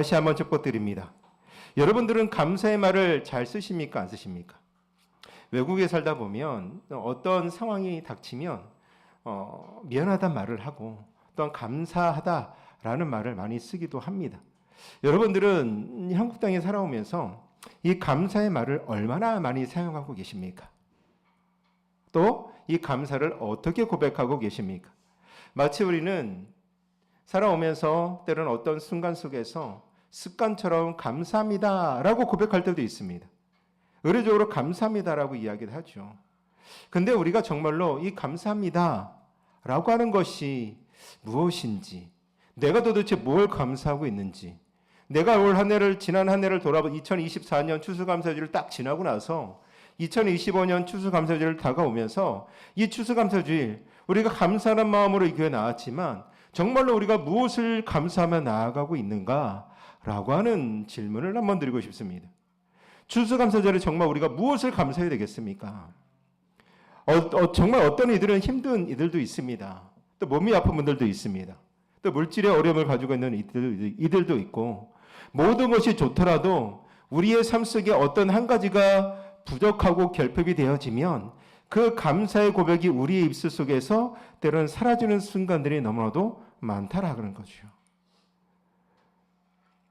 다시 한번 축복드립니다. 여러분들은 감사의 말을 잘 쓰십니까? 안 쓰십니까? 외국에 살다 보면 어떤 상황이 닥치면 미안하다는 말을 하고 또한 감사하다라는 말을 많이 쓰기도 합니다. 여러분들은 한국 땅에 살아오면서 이 감사의 말을 얼마나 많이 사용하고 계십니까? 또 이 감사를 어떻게 고백하고 계십니까? 마치 우리는 살아오면서 때로는 어떤 순간 속에서 습관처럼 감사합니다라고 고백할 때도 있습니다. 의례적으로 감사합니다라고 이야기를 하죠. 근데 우리가 정말로 이 감사합니다라고 하는 것이 무엇인지, 내가 도대체 뭘 감사하고 있는지, 내가 올 한 해를, 지난 한 해를 돌아보 2024년 추수감사주를 딱 지나고 나서 2025년 추수감사주를 다가오면서 이 추수감사주일 우리가 감사하는 마음으로 이 교회에 나왔지만 정말로 우리가 무엇을 감사하며 나아가고 있는가라고 하는 질문을 한번 드리고 싶습니다. 추수감사절에 정말 우리가 무엇을 감사해야 되겠습니까? 정말 어떤 이들은 힘든 이들도 있습니다. 또 몸이 아픈 분들도 있습니다. 또 물질의 어려움을 가지고 있는 이들도 있고, 모든 것이 좋더라도 우리의 삶 속에 어떤 한 가지가 부족하고 결핍이 되어지면 그 감사의 고백이 우리의 입술 속에서 때로는 사라지는 순간들이 너무나도 많다라는 거죠.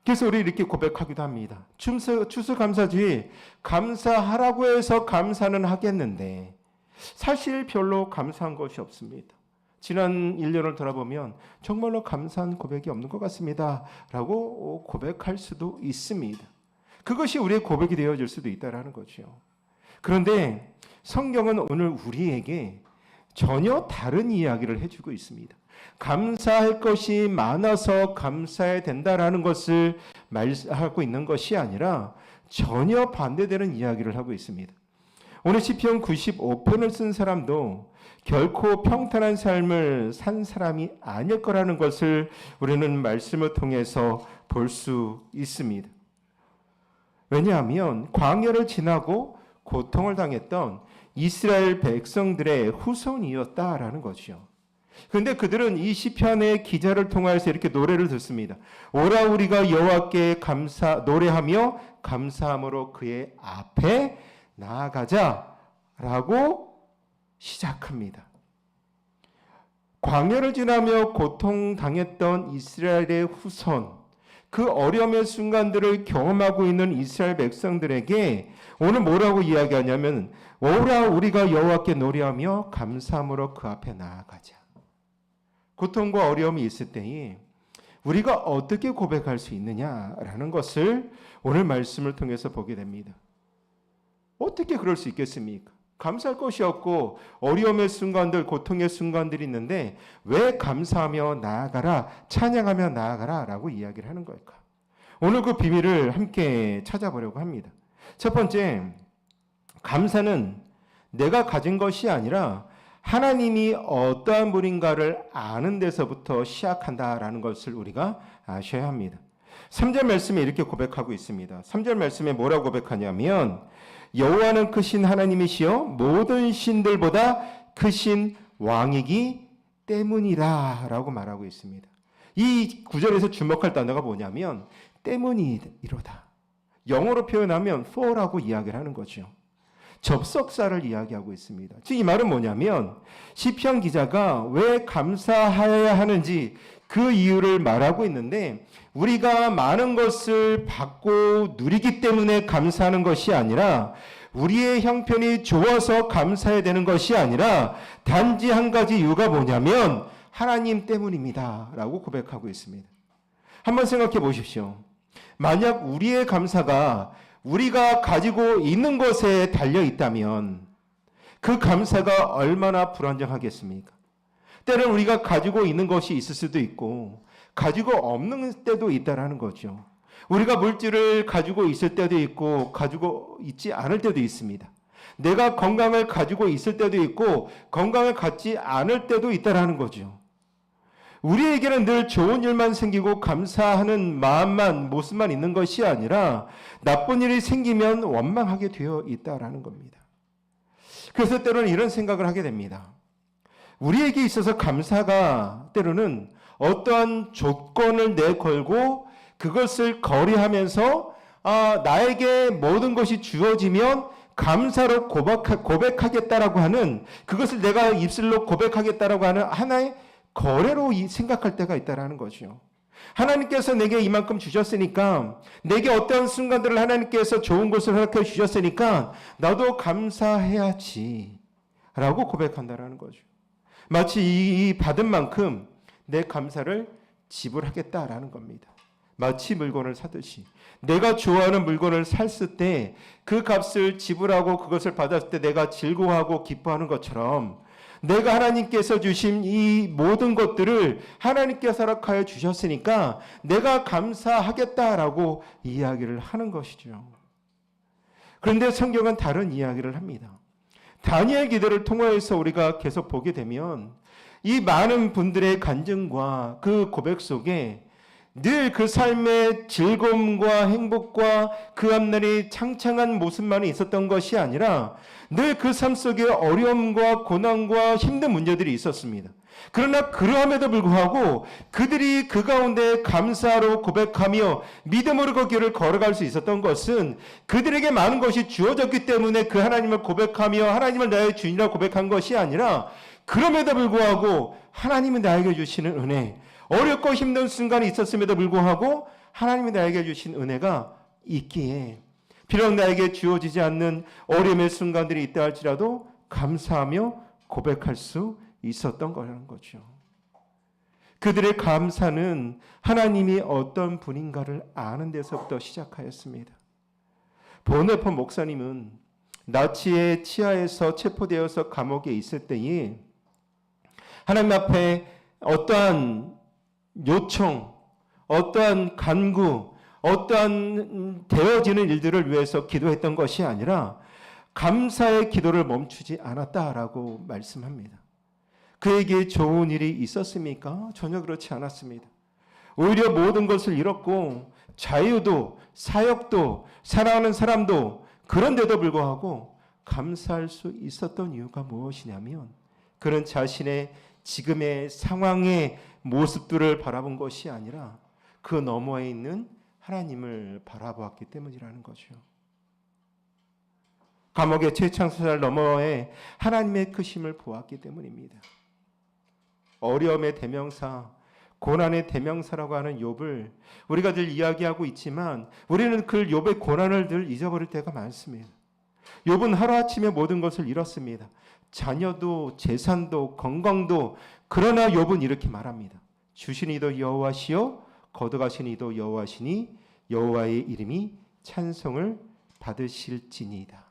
그래서 우리 이렇게 고백하기도 합니다. 추수감사주일 감사하라고 해서 감사는 하겠는데 사실 별로 감사한 것이 없습니다. 지난 1년을 돌아보면 정말로 감사한 고백이 없는 것 같습니다 라고 고백할 수도 있습니다. 그것이 우리의 고백이 되어질 수도 있다는 거죠. 그런데 성경은 오늘 우리에게 전혀 다른 이야기를 해주고 있습니다. 감사할 것이 많아서 감사해야 된다라는 것을 말하고 있는 것이 아니라 전혀 반대되는 이야기를 하고 있습니다. 오늘 시편 95편을 쓴 사람도 결코 평탄한 삶을 산 사람이 아닐 거라는 것을 우리는 말씀을 통해서 볼 수 있습니다. 왜냐하면 광야를 지나고 고통을 당했던 이스라엘 백성들의 후손이었다라는 것이죠. 그런데 그들은 이 시편의 기자를 통하여서 이렇게 노래를 듣습니다. 오라 우리가 여호와께 노래하며 감사함으로 그의 앞에 나아가자라고 시작합니다. 광야를 지나며 고통당했던 이스라엘의 후손, 그 어려움의 순간들을 경험하고 있는 이스라엘 백성들에게 오늘 뭐라고 이야기하냐면 오라 우리가 여호와께 노래하며 감사함으로 그 앞에 나아가자. 고통과 어려움이 있을 때에 우리가 어떻게 고백할 수 있느냐라는 것을 오늘 말씀을 통해서 보게 됩니다. 어떻게 그럴 수 있겠습니까? 감사할 것이 없고 어려움의 순간들, 고통의 순간들이 있는데 왜 감사하며 나아가라, 찬양하며 나아가라 라고 이야기를 하는 걸까? 오늘 그 비밀을 함께 찾아보려고 합니다. 첫 번째, 감사는 내가 가진 것이 아니라 하나님이 어떠한 분인가를 아는 데서부터 시작한다라는 것을 우리가 아셔야 합니다. 3절 말씀에 이렇게 고백하고 있습니다. 3절 말씀에 뭐라고 고백하냐면 여호와는 크신 하나님이시여 모든 신들보다 크신 왕이기 때문이라 라고 말하고 있습니다. 이 구절에서 주목할 단어가 뭐냐면 때문이로다. 영어로 표현하면 for라고 이야기를 하는 거죠. 접속사를 이야기하고 있습니다. 즉 이 말은 뭐냐면 시편 기자가 왜 감사해야 하는지 그 이유를 말하고 있는데 우리가 많은 것을 받고 누리기 때문에 감사하는 것이 아니라 우리의 형편이 좋아서 감사해야 되는 것이 아니라 단지 한 가지 이유가 뭐냐면 하나님 때문입니다 라고 고백하고 있습니다. 한번 생각해 보십시오. 만약 우리의 감사가 우리가 가지고 있는 것에 달려 있다면 그 감사가 얼마나 불안정하겠습니까? 때로는 우리가 가지고 있는 것이 있을 수도 있고 가지고 없는 때도 있다라는 거죠. 우리가 물질을 가지고 있을 때도 있고 가지고 있지 않을 때도 있습니다. 내가 건강을 가지고 있을 때도 있고 건강을 갖지 않을 때도 있다라는 거죠. 우리에게는 늘 좋은 일만 생기고 감사하는 마음만, 모습만 있는 것이 아니라 나쁜 일이 생기면 원망하게 되어 있다라는 겁니다. 그래서 때로는 이런 생각을 하게 됩니다. 우리에게 있어서 감사가 때로는 어떠한 조건을 내걸고 그것을 거리하면서 나에게 모든 것이 주어지면 감사로 고백하겠다라고 하는, 그것을 내가 입술로 고백하겠다라고 하는 하나의 거래로 생각할 때가 있다라는 거죠. 하나님께서 내게 이만큼 주셨으니까, 내게 어떠한 순간들을 하나님께서 좋은 것을 허락해 주셨으니까 나도 감사해야지 라고 고백한다라는 거죠. 마치 이 받은 만큼 내 감사를 지불하겠다라는 겁니다. 마치 물건을 사듯이 내가 좋아하는 물건을 샀을 때 그 값을 지불하고 그것을 받았을 때 내가 즐거워하고 기뻐하는 것처럼, 내가 하나님께서 주신 이 모든 것들을 하나님께서 허락하여 주셨으니까 내가 감사하겠다라고 이야기를 하는 것이죠. 그런데 성경은 다른 이야기를 합니다. 다니엘 기도를 통해서 우리가 계속 보게 되면 이 많은 분들의 간증과 그 고백 속에 늘 그 삶의 즐거움과 행복과 그 앞날이 창창한 모습만이 있었던 것이 아니라 늘 그 삶 속에 어려움과 고난과 힘든 문제들이 있었습니다. 그러나 그러함에도 불구하고 그들이 그 가운데 감사로 고백하며 믿음으로 그 길을 걸어갈 수 있었던 것은 그들에게 많은 것이 주어졌기 때문에 그 하나님을 고백하며 하나님을 나의 주인이라고 고백한 것이 아니라, 그럼에도 불구하고 하나님이 나에게 주시는 은혜, 어렵고 힘든 순간이 있었음에도 불구하고 하나님이 나에게 주신 은혜가 있기에 비록 나에게 주어지지 않는 어려움의 순간들이 있다 할지라도 감사하며 고백할 수 있었던 거라는 거죠. 그들의 감사는 하나님이 어떤 분인가를 아는 데서부터 시작하였습니다. 보네폰 목사님은 나치의 치하에서 체포되어서 감옥에 있을 때에 하나님 앞에 어떠한 요청, 어떠한 간구, 어떠한 되어지는 일들을 위해서 기도했던 것이 아니라 감사의 기도를 멈추지 않았다라고 말씀합니다. 그에게 좋은 일이 있었습니까? 전혀 그렇지 않았습니다. 오히려 모든 것을 잃었고 자유도 사역도 사랑하는 사람도, 그런데도 불구하고 감사할 수 있었던 이유가 무엇이냐면 그는 자신의 지금의 상황의 모습들을 바라본 것이 아니라 그 너머에 있는 하나님을 바라보았기 때문이라는 거죠. 감옥의 최창수살 너머에 하나님의 크심을 보았기 때문입니다. 어려움의 대명사, 고난의 대명사라고 하는 욥을 우리가 늘 이야기하고 있지만 우리는 그 욥의 고난을 늘 잊어버릴 때가 많습니다. 욥은 하루아침에 모든 것을 잃었습니다. 자녀도 재산도 건강도. 그러나 욥은 이렇게 말합니다. 주신 이도 여호와시요 거두가신 이도 여호와시니 여호와의 이름이 찬송을 받으실지니이다.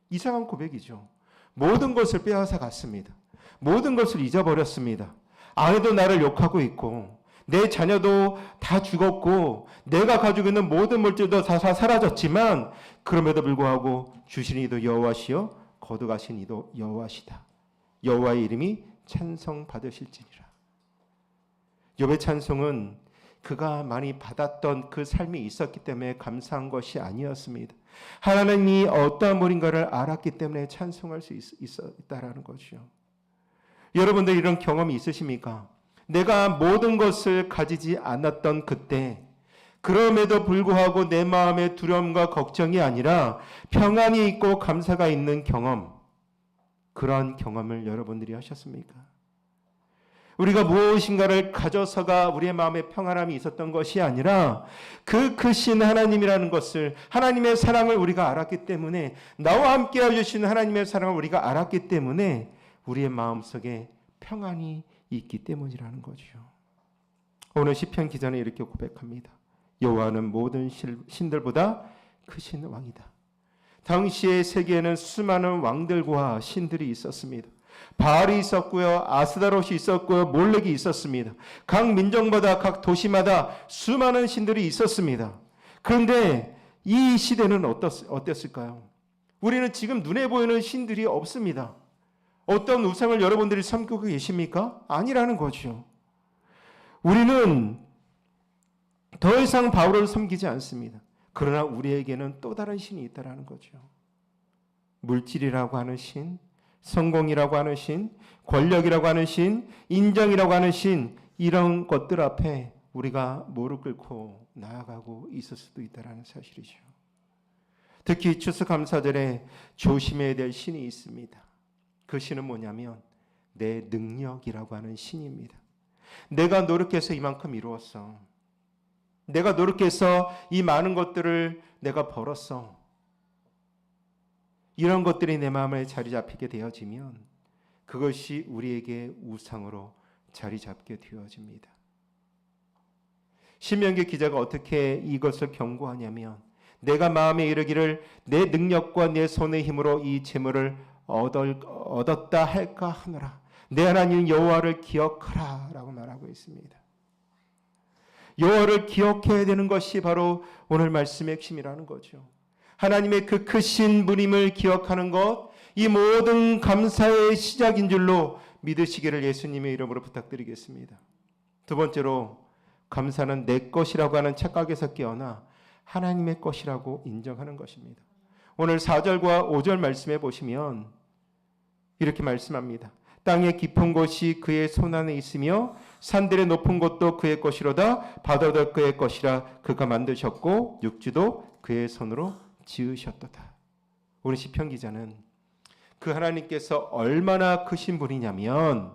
이상한 고백이죠. 모든 것을 빼앗아 갔습니다. 모든 것을 잊어버렸습니다. 아내도 나를 욕하고 있고 내 자녀도 다 죽었고 내가 가지고 있는 모든 물질도 다 사라졌지만 그럼에도 불구하고 주신 이도 여호와시요 거두가신 이도 여호와시다. 여호와의 이름이 찬송 받으실지니라. 욥의 찬송은 그가 많이 받았던 그 삶이 있었기 때문에 감사한 것이 아니었습니다. 하나님이 어떠한 분인가를 알았기 때문에 찬송할 수 있다라는 거죠. 여러분들 이런 경험이 있으십니까? 내가 모든 것을 가지지 않았던 그때, 그럼에도 불구하고 내 마음에 두려움과 걱정이 아니라 평안이 있고 감사가 있는 경험, 그러한 경험을 여러분들이 하셨습니까? 우리가 무엇인가를 가져서가 우리의 마음에 평안함이 있었던 것이 아니라 그 크신 하나님이라는 것을, 하나님의 사랑을 우리가 알았기 때문에, 나와 함께 해주시는 하나님의 사랑을 우리가 알았기 때문에 우리의 마음속에 평안이 있기 때문이라는 거죠. 오늘 시편 기자는 이렇게 고백합니다. 여호와는 모든 신들보다 크신 왕이다. 당시의 세계에는 수많은 왕들과 신들이 있었습니다. 바알이 있었고요, 아스다롯이 있었고요, 몰렉이 있었습니다. 각 민족마다 각 도시마다 수많은 신들이 있었습니다. 그런데 이 시대는 어땠을까요? 우리는 지금 눈에 보이는 신들이 없습니다. 어떤 우상을 여러분들이 섬기고 계십니까? 아니라는 거죠. 우리는 더 이상 바울을 섬기지 않습니다. 그러나 우리에게는 또 다른 신이 있다는 거죠. 물질이라고 하는 신, 성공이라고 하는 신, 권력이라고 하는 신, 인정이라고 하는 신, 이런 것들 앞에 우리가 무릎 꿇고 나아가고 있을 수도 있다는 사실이죠. 특히 추수감사절에 조심해야 될 신이 있습니다. 그 신은 뭐냐면 내 능력이라고 하는 신입니다. 내가 노력해서 이만큼 이루었어. 내가 노력해서 이 많은 것들을 내가 벌었어. 이런 것들이 내 마음에 자리 잡히게 되어지면 그것이 우리에게 우상으로 자리 잡게 되어집니다. 신명기 기자가 어떻게 이것을 경고하냐면 내가 마음에 이르기를 내 능력과 내 손의 힘으로 이 재물을 얻었다 할까 하노라. 내 하나님 여호와를 기억하라 라고 말하고 있습니다. 여호와를 기억해야 되는 것이 바로 오늘 말씀의 핵심이라는 거죠. 하나님의 그 크신 분임을 기억하는 것, 이 모든 감사의 시작인 줄로 믿으시기를 예수님의 이름으로 부탁드리겠습니다. 두 번째로 감사는 내 것이라고 하는 착각에서 깨어나 하나님의 것이라고 인정하는 것입니다. 오늘 4절과 5절 말씀해 보시면 이렇게 말씀합니다. 땅의 깊은 곳이 그의 손 안에 있으며 산들의 높은 곳도 그의 것이로다. 바다도 그의 것이라. 그가 만드셨고 육지도 그의 손으로 지으셨도다. 오늘 시편 기자는 그 하나님께서 얼마나 크신 분이냐면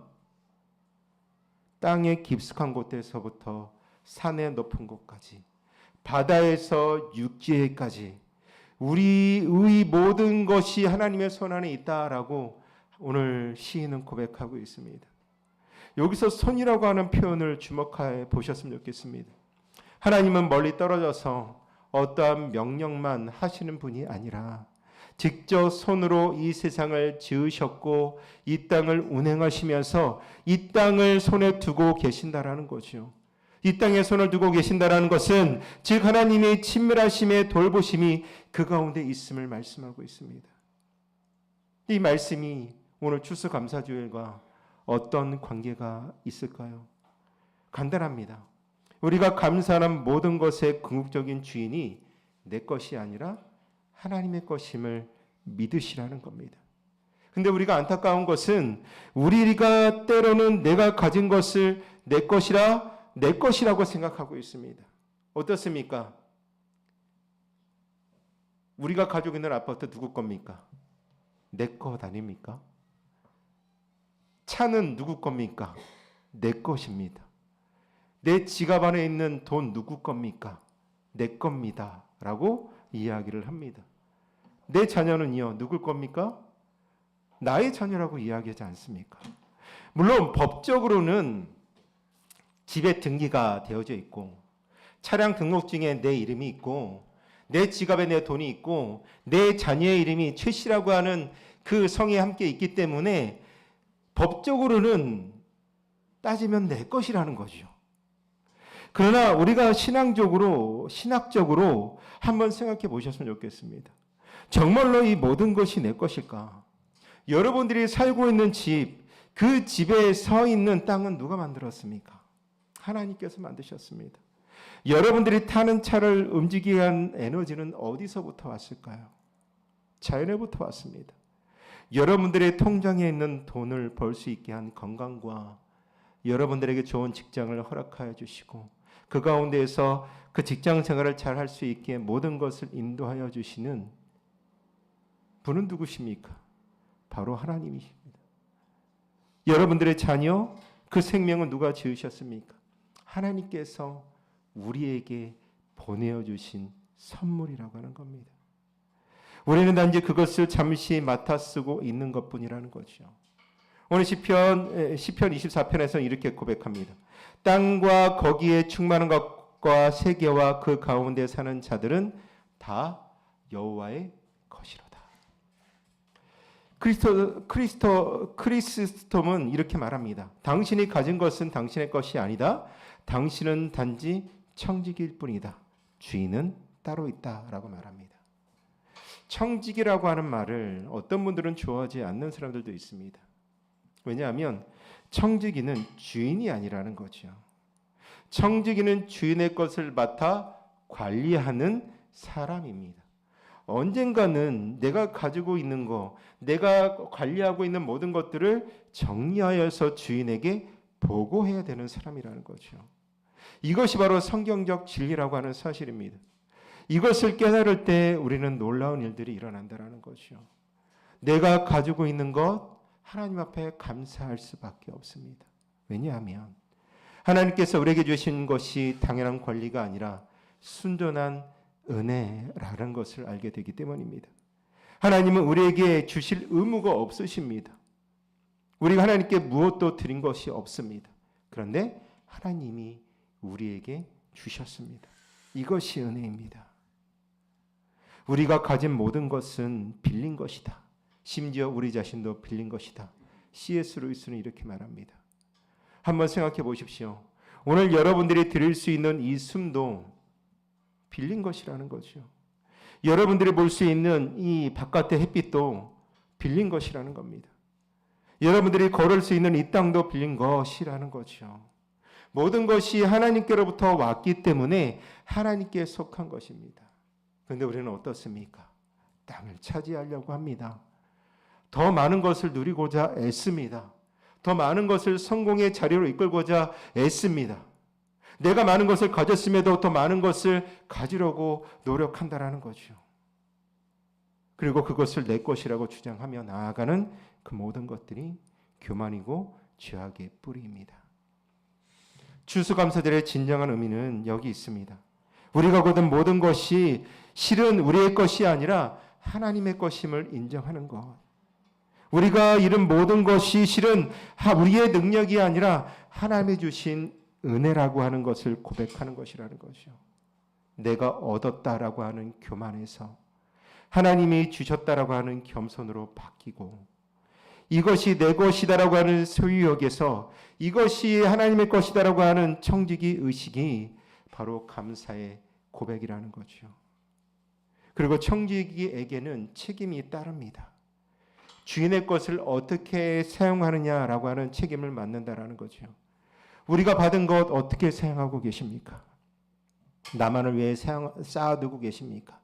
땅의 깊숙한 곳에서부터 산의 높은 곳까지 바다에서 육지에까지 우리의 모든 것이 하나님의 손 안에 있다라고 오늘 시인은 고백하고 있습니다. 여기서 손이라고 하는 표현을 주목해 보셨으면 좋겠습니다. 하나님은 멀리 떨어져서 어떠한 명령만 하시는 분이 아니라 직접 손으로 이 세상을 지으셨고 이 땅을 운행하시면서 이 땅을 손에 두고 계신다라는 거죠. 이 땅에 손을 두고 계신다라는 것은 즉 하나님의 친밀하심의 돌보심이 그 가운데 있음을 말씀하고 있습니다. 이 말씀이 오늘 추수감사주일과 어떤 관계가 있을까요? 간단합니다. 우리가 감사하는 모든 것의 궁극적인 주인이 내 것이 아니라 하나님의 것임을 믿으시라는 겁니다. 근데 우리가 안타까운 것은 우리가 때로는 내가 가진 것을 내 것이라고 생각하고 있습니다. 어떻습니까? 우리가 가지고 있는 아파트 누구 겁니까? 내 것 아닙니까? 차는 누구 겁니까? 내 것입니다. 내 지갑 안에 있는 돈 누구 겁니까? 내 겁니다. 라고 이야기를 합니다. 내 자녀는요, 누굴 겁니까? 나의 자녀라고 이야기하지 않습니까? 물론 법적으로는 집에 등기가 되어져 있고 차량 등록증에 내 이름이 있고 내 지갑에 내 돈이 있고 내 자녀의 이름이 최 씨라고 하는 그 성이 함께 있기 때문에 법적으로는 따지면 내 것이라는 거죠. 그러나 우리가 신학적으로 한번 생각해 보셨으면 좋겠습니다. 정말로 이 모든 것이 내 것일까? 여러분들이 살고 있는 집, 그 집에 서 있는 땅은 누가 만들었습니까? 하나님께서 만드셨습니다. 여러분들이 타는 차를 움직이기 위한 에너지는 어디서부터 왔을까요? 자연에부터 왔습니다. 여러분들의 통장에 있는 돈을 벌 수 있게 한 건강과 여러분들에게 좋은 직장을 허락하여 주시고 그 가운데에서 그 직장 생활을 잘 할 수 있게 모든 것을 인도하여 주시는 분은 누구십니까? 바로 하나님이십니다. 여러분들의 자녀, 그 생명은 누가 지으셨습니까? 하나님께서 우리에게 보내어주신 선물이라고 하는 겁니다. 우리는 단지 그것을 잠시 맡아 쓰고 있는 것뿐이라는 거죠. 오늘 시편 24편에서는 이렇게 고백합니다. 땅과 거기에 충만한 것과 세계와 그 가운데 사는 자들은 다 여호와의 것이로다. 크리스톰은 이렇게 말합니다. 당신이 가진 것은 당신의 것이 아니다. 당신은 단지 청지기일 뿐이다. 주인은 따로 있다라고 말합니다. 청지기라고 하는 말을 어떤 분들은 좋아하지 않는 사람들도 있습니다. 왜냐하면 청지기는 주인이 아니라는 거죠. 청지기는 주인의 것을 맡아 관리하는 사람입니다. 언젠가는 내가 가지고 있는 거, 내가 관리하고 있는 모든 것들을 정리하여서 주인에게 보고해야 되는 사람이라는 거죠. 이것이 바로 성경적 진리라고 하는 사실입니다. 이것을 깨달을 때 우리는 놀라운 일들이 일어난다는 것이요. 내가 가지고 있는 것 하나님 앞에 감사할 수밖에 없습니다. 왜냐하면 하나님께서 우리에게 주신 것이 당연한 권리가 아니라 순전한 은혜라는 것을 알게 되기 때문입니다. 하나님은 우리에게 주실 의무가 없으십니다. 우리가 하나님께 무엇도 드린 것이 없습니다. 그런데 하나님이 우리에게 주셨습니다. 이것이 은혜입니다. 우리가 가진 모든 것은 빌린 것이다. 심지어 우리 자신도 빌린 것이다. C.S. 루이스는 이렇게 말합니다. 한번 생각해 보십시오. 오늘 여러분들이 드릴 수 있는 이 숨도 빌린 것이라는 거죠. 여러분들이 볼 수 있는 이 바깥의 햇빛도 빌린 것이라는 겁니다. 여러분들이 걸을 수 있는 이 땅도 빌린 것이라는 거죠. 모든 것이 하나님께로부터 왔기 때문에 하나님께 속한 것입니다. 그런데 우리는 어떻습니까? 땅을 차지하려고 합니다. 더 많은 것을 누리고자 애씁니다. 더 많은 것을 성공의 자리로 이끌고자 애씁니다. 내가 많은 것을 가졌음에도 더 많은 것을 가지려고 노력한다라는 거죠. 그리고 그것을 내 것이라고 주장하며 나아가는 그 모든 것들이 교만이고 죄악의 뿌리입니다. 추수감사절의 진정한 의미는 여기 있습니다. 우리가 거둔 모든 것이 실은 우리의 것이 아니라 하나님의 것임을 인정하는 것. 우리가 이룬 모든 것이 실은 우리의 능력이 아니라 하나님이 주신 은혜라고 하는 것을 고백하는 것이라는 것이요. 내가 얻었다라고 하는 교만에서 하나님이 주셨다라고 하는 겸손으로 바뀌고, 이것이 내 것이다라고 하는 소유욕에서 이것이 하나님의 것이다라고 하는 청지기 의식이 바로 감사의 고백이라는 거죠. 그리고 청지기에게는 책임이 따릅니다. 주인의 것을 어떻게 사용하느냐라고 하는 책임을 맡는다라는 거죠. 우리가 받은 것 어떻게 사용하고 계십니까? 나만을 위해 쌓아두고 계십니까?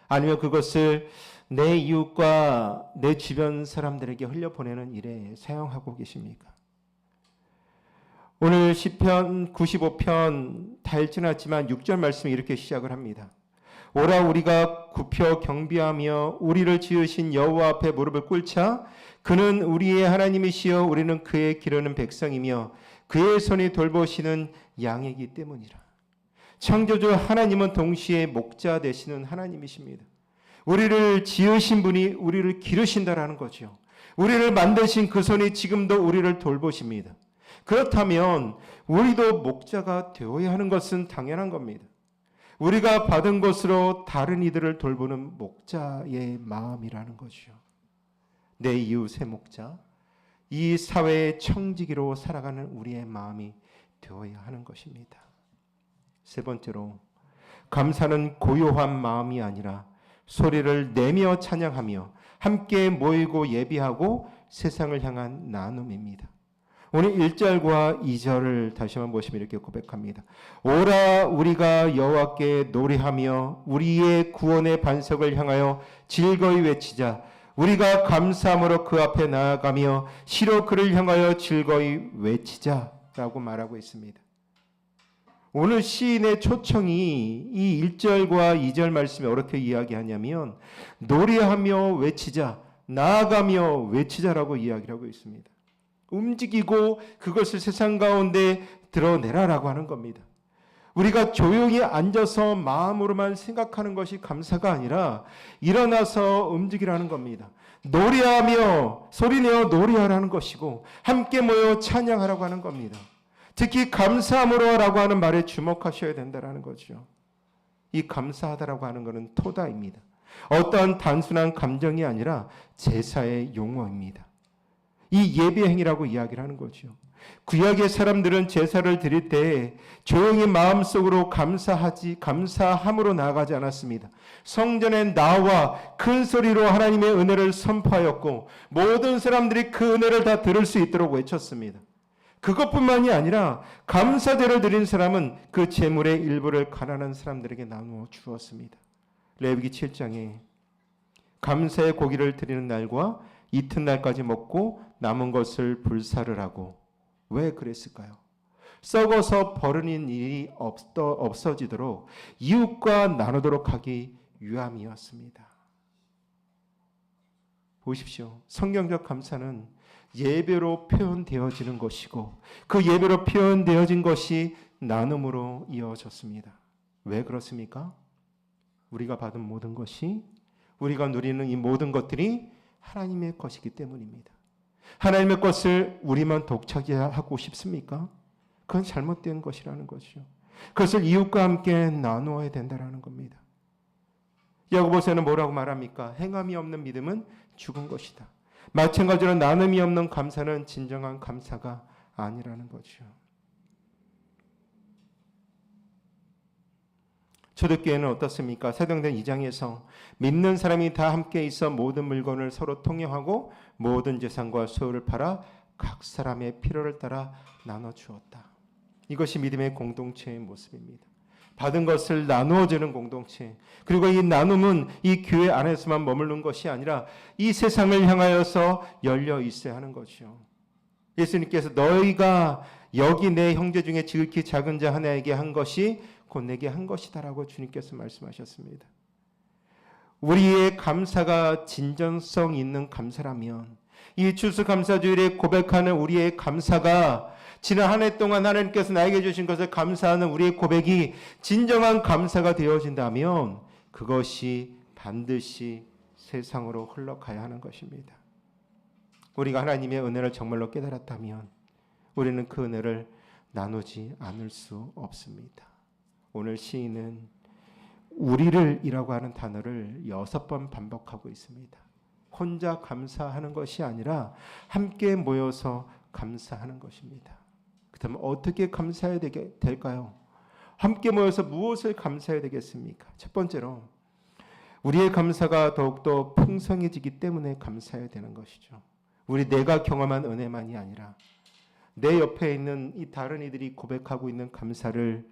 아니면 그것을 내 이웃과 내 주변 사람들에게 흘려보내는 일에 사용하고 계십니까? 오늘 시편 95편 달 지났지만 6절 말씀이 이렇게 시작을 합니다. 오라 우리가 굽혀 경배하며 우리를 지으신 여호와 앞에 무릎을 꿇자. 그는 우리의 하나님이시여 우리는 그의 기르는 백성이며 그의 손이 돌보시는 양이기 때문이라. 창조주 하나님은 동시에 목자 되시는 하나님이십니다. 우리를 지으신 분이 우리를 기르신다라는 거죠. 우리를 만드신 그 손이 지금도 우리를 돌보십니다. 그렇다면 우리도 목자가 되어야 하는 것은 당연한 겁니다. 우리가 받은 것으로 다른 이들을 돌보는 목자의 마음이라는 거죠. 내 이웃의 목자, 이 사회의 청지기로 살아가는 우리의 마음이 되어야 하는 것입니다. 세 번째로, 감사는 고요한 마음이 아니라 소리를 내며 찬양하며 함께 모이고 예비하고 세상을 향한 나눔입니다. 오늘 1절과 2절을 다시 한번 보시면 이렇게 고백합니다. 오라 우리가 여호와께 노래하며 우리의 구원의 반석을 향하여 즐거이 외치자. 우리가 감사함으로 그 앞에 나아가며 시로 그를 향하여 즐거이 외치자라고 말하고 있습니다. 오늘 시인의 초청이 이 1절과 2절 말씀에 어떻게 이야기하냐면 노래하며 외치자, 나아가며 외치자라고 이야기를 하고 있습니다. 움직이고 그것을 세상 가운데 드러내라라고 하는 겁니다. 우리가 조용히 앉아서 마음으로만 생각하는 것이 감사가 아니라 일어나서 움직이라는 겁니다. 노래하며 소리내어 노래하라는 것이고 함께 모여 찬양하라고 하는 겁니다. 특히 감사함으로라고 하는 말에 주목하셔야 된다는 거죠. 이 감사하다라고 하는 것은 토다입니다. 어떠한 단순한 감정이 아니라 제사의 용어입니다. 이 예배 행위라고 이야기를 하는 거죠. 구약의 사람들은 제사를 드릴 때 조용히 마음속으로 감사함으로 나아가지 않았습니다. 성전에 나와 큰 소리로 하나님의 은혜를 선포하였고 모든 사람들이 그 은혜를 다 들을 수 있도록 외쳤습니다. 그것뿐만이 아니라 감사제를 드린 사람은 그 제물의 일부를 가난한 사람들에게 나누어 주었습니다. 레위기 7장에 감사의 고기를 드리는 날과 이튿날까지 먹고 남은 것을 불사를 하고, 왜 그랬을까요? 썩어서 버리는 일이 없어지도록 이웃과 나누도록 하기 위함이었습니다. 보십시오. 성경적 감사는 예배로 표현되어지는 것이고 그 예배로 표현되어진 것이 나눔으로 이어졌습니다. 왜 그렇습니까? 우리가 받은 모든 것이, 우리가 누리는 이 모든 것들이 하나님의 것이기 때문입니다. 하나님의 것을 우리만 독차지하고 싶습니까? 그건 잘못된 것이라는 것이죠. 그것을 이웃과 함께 나누어야 된다는 겁니다. 야고보서는 뭐라고 말합니까? 행함이 없는 믿음은 죽은 것이다. 마찬가지로 나눔이 없는 감사는 진정한 감사가 아니라는 거죠. 초대교회는 어떻습니까? 사도행전 2장에서 믿는 사람이 다 함께 있어 모든 물건을 서로 통용하고 모든 재산과 소유를 팔아 각 사람의 필요를 따라 나눠주었다. 이것이 믿음의 공동체의 모습입니다. 받은 것을 나누어주는 공동체, 그리고 이 나눔은 이 교회 안에서만 머무르는 것이 아니라 이 세상을 향하여서 열려 있어야 하는 것이요. 예수님께서 너희가 여기 내 형제 중에 지극히 작은 자 하나에게 한 것이 곧 내게 한 것이다라고 주님께서 말씀하셨습니다. 우리의 감사가 진정성 있는 감사라면, 이 추수감사주일에 고백하는 우리의 감사가 지난 한 해 동안 하나님께서 나에게 주신 것을 감사하는 우리의 고백이 진정한 감사가 되어진다면 그것이 반드시 세상으로 흘러가야 하는 것입니다. 우리가 하나님의 은혜를 정말로 깨달았다면 우리는 그 은혜를 나누지 않을 수 없습니다. 오늘 시인은 우리를 이라고 하는 단어를 6번 반복하고 있습니다. 혼자 감사하는 것이 아니라 함께 모여서 감사하는 것입니다. 그렇다면 어떻게 감사해야 될까요? 함께 모여서 무엇을 감사해야 되겠습니까? 첫 번째로 우리의 감사가 더욱더 풍성해지기 때문에 감사해야 되는 것이죠. 내가 경험한 은혜만이 아니라 내 옆에 있는 이 다른 이들이 고백하고 있는 감사를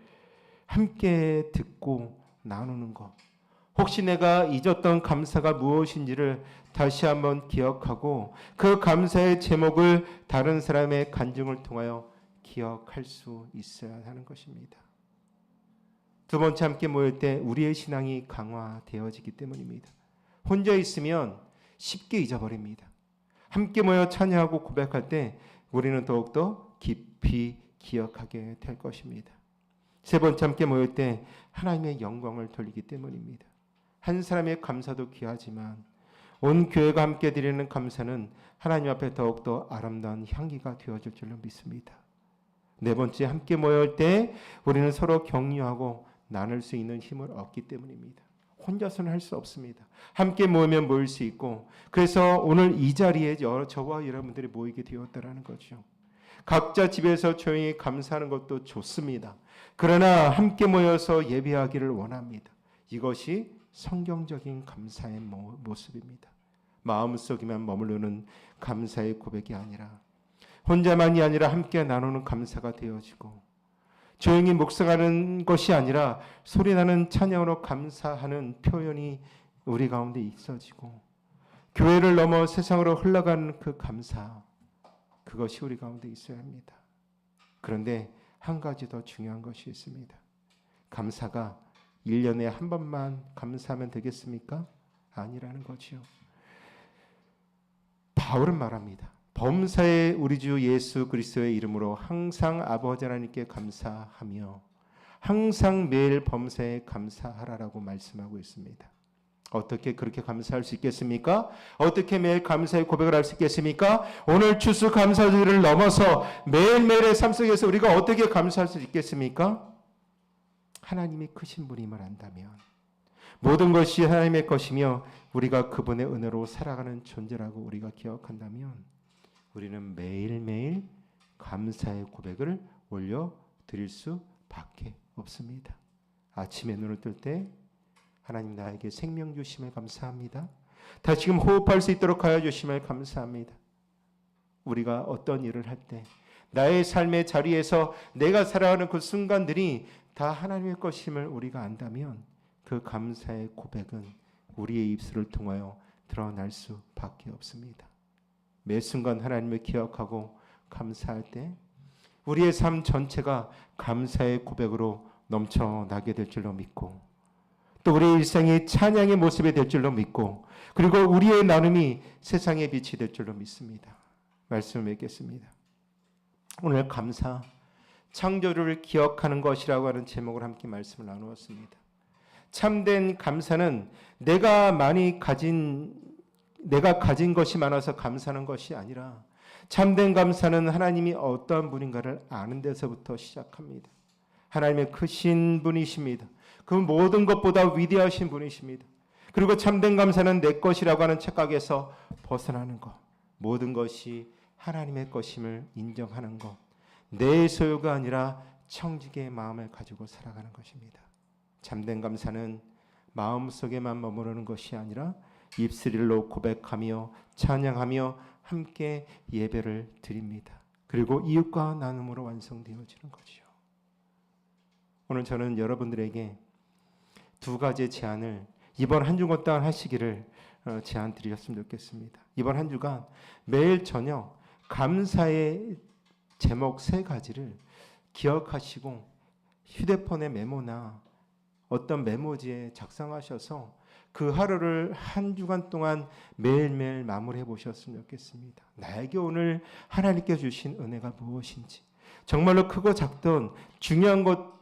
함께 듣고 나누는 것. 혹시 내가 잊었던 감사가 무엇인지를 다시 한번 기억하고 그 감사의 제목을 다른 사람의 간증을 통하여 기억할 수 있어야 하는 것입니다. 두 번째, 함께 모일 때 우리의 신앙이 강화되어지기 때문입니다. 혼자 있으면 쉽게 잊어버립니다. 함께 모여 찬양하고 고백할 때 우리는 더욱더 깊이 기억하게 될 것입니다. 세 번째, 함께 모일 때 하나님의 영광을 돌리기 때문입니다. 한 사람의 감사도 귀하지만 온 교회가 함께 드리는 감사는 하나님 앞에 더욱더 아름다운 향기가 되어질 줄로 믿습니다. 네 번째, 함께 모일 때 우리는 서로 격려하고 나눌 수 있는 힘을 얻기 때문입니다. 혼자서는 할 수 없습니다. 함께 모이면 모일 수 있고, 그래서 오늘 이 자리에 저와 여러분들이 모이게 되었다라는 거죠. 각자 집에서 조용히 감사하는 것도 좋습니다. 그러나 함께 모여서 예배하기를 원합니다. 이것이 성경적인 감사의 모습입니다. 마음속에만 머무르는 감사의 고백이 아니라 혼자만이 아니라 함께 나누는 감사가 되어지고, 조용히 묵상하는 것이 아니라 소리나는 찬양으로 감사하는 표현이 우리 가운데 있어지고, 교회를 넘어 세상으로 흘러가는 그 감사, 그것이 우리 가운데 있어야 합니다. 그런데 한 가지 더 중요한 것이 있습니다. 감사가 1년에 한 번만 감사하면 되겠습니까? 아니라는 거지요. 바울은 말합니다. 범사에 우리 주 예수 그리스도의 이름으로 항상 아버지 하나님께 감사하며 항상 매일 범사에 감사하라라고 말씀하고 있습니다. 어떻게 그렇게 감사할 수 있겠습니까? 어떻게 매일 감사의 고백을 할 수 있겠습니까? 오늘 추수감사주일을 넘어서 매일매일의 삶 속에서 우리가 어떻게 감사할 수 있겠습니까? 하나님이 크신 분임을 안다면, 모든 것이 하나님의 것이며 우리가 그분의 은혜로 살아가는 존재라고 우리가 기억한다면 우리는 매일매일 감사의 고백을 올려드릴 수밖에 없습니다. 아침에 눈을 뜰 때 하나님 나에게 생명 주심을 감사합니다. 다시금 호흡할 수 있도록 하여 주심을 감사합니다. 우리가 어떤 일을 할 때 나의 삶의 자리에서 내가 살아가는 그 순간들이 다 하나님의 것임을 우리가 안다면 그 감사의 고백은 우리의 입술을 통하여 드러날 수밖에 없습니다. 매 순간 하나님을 기억하고 감사할 때 우리의 삶 전체가 감사의 고백으로 넘쳐나게 될 줄로 믿고, 또 우리의 일상이 찬양의 모습이 될 줄로 믿고, 그리고 우리의 나눔이 세상의 빛이 될 줄로 믿습니다. 말씀을 맺겠습니다. 오늘 감사, 창조주를 기억하는 것이라고 하는 제목을 함께 말씀을 나누었습니다. 참된 감사는 내가 가진 것이 많아서 감사하는 것이 아니라, 참된 감사는 하나님이 어떠한 분인가를 아는 데서부터 시작합니다. 하나님의 크신 분이십니다. 그 모든 것보다 위대하신 분이십니다. 그리고 참된 감사는 내 것이라고 하는 착각에서 벗어나는 것, 모든 것이 하나님의 것임을 인정하는 것, 내 소유가 아니라 청지기의 마음을 가지고 살아가는 것입니다. 참된 감사는 마음속에만 머무르는 것이 아니라 입술로 고백하며 찬양하며 함께 예배를 드립니다. 그리고 이웃과 나눔으로 완성되어지는 거죠. 오늘 저는 여러분들에게 두 가지의 제안을 이번 한 주간 동안 하시기를 제안 드렸으면 좋겠습니다. 이번 한 주간 매일 저녁 감사의 제목 3가지를 기억하시고 휴대폰의 메모나 어떤 메모지에 작성하셔서 그 하루를 한 주간 동안 매일매일 마무리해 보셨으면 좋겠습니다. 나에게 오늘 하나님께 주신 은혜가 무엇인지, 정말로 크고 작든 중요한 것,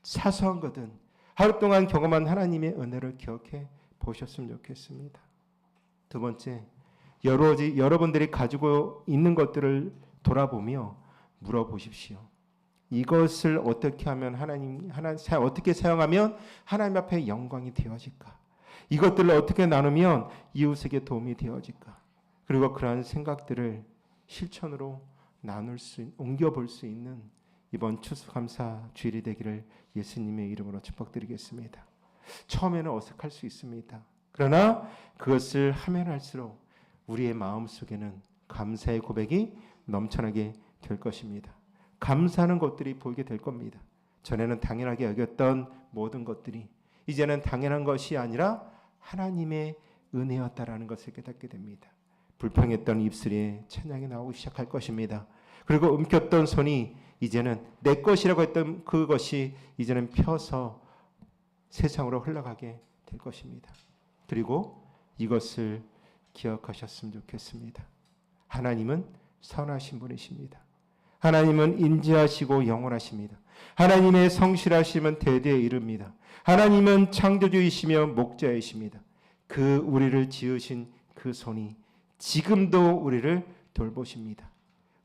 사소한 거든 하루 동안 경험한 하나님의 은혜를 기억해 보셨으면 좋겠습니다. 두 번째, 여러분들이 가지고 있는 것들을 돌아보며 물어보십시오. 이것을 어떻게 하면 어떻게 사용하면 하나님 앞에 영광이 되어질까? 이것들을 어떻게 나누면 이웃에게 도움이 되어질까? 그리고 그러한 생각들을 실천으로 옮겨볼 수 있는 이번 추수감사 주일이 되기를 예수님의 이름으로 축복드리겠습니다. 처음에는 어색할 수 있습니다. 그러나 그것을 하면 할수록 우리의 마음속에는 감사의 고백이 넘쳐나게 될 것입니다. 감사하는 것들이 보이게 될 겁니다. 전에는 당연하게 여겼던 모든 것들이 이제는 당연한 것이 아니라 하나님의 은혜였다라는 것을 깨닫게 됩니다. 불평했던 입술에 찬양이 나오기 시작할 것입니다. 그리고 움켰던 손이 이제는 내 것이라고 했던 그것이 이제는 펴서 세상으로 흘러가게 될 것입니다. 그리고 이것을 기억하셨으면 좋겠습니다. 하나님은 선하신 분이십니다. 하나님은 인자하시고 영원하십니다. 하나님의 성실하심은 대대에 이릅니다. 하나님은 창조주이시며 목자이십니다. 그 우리를 지으신 그 손이 지금도 우리를 돌보십니다.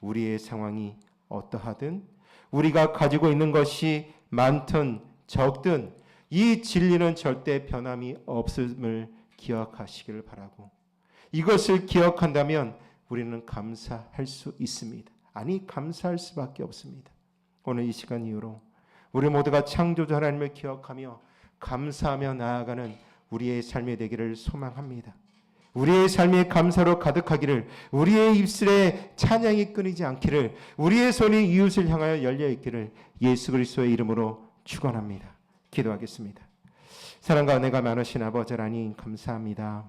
우리의 상황이 어떠하든, 우리가 가지고 있는 것이 많든 적든 이 진리는 절대 변함이 없음을 기억하시기를 바라고, 이것을 기억한다면 우리는 감사할 수 있습니다. 아니, 감사할 수밖에 없습니다. 오늘 이 시간 이후로 우리 모두가 창조주 하나님을 기억하며 감사하며 나아가는 우리의 삶이 되기를 소망합니다. 우리의 삶이 감사로 가득하기를, 우리의 입술에 찬양이 끊이지 않기를, 우리의 손이 이웃을 향하여 열려 있기를 예수 그리스도의 이름으로 축원합니다. 기도하겠습니다. 사랑과 은혜가 많으신 아버지 하나님 감사합니다.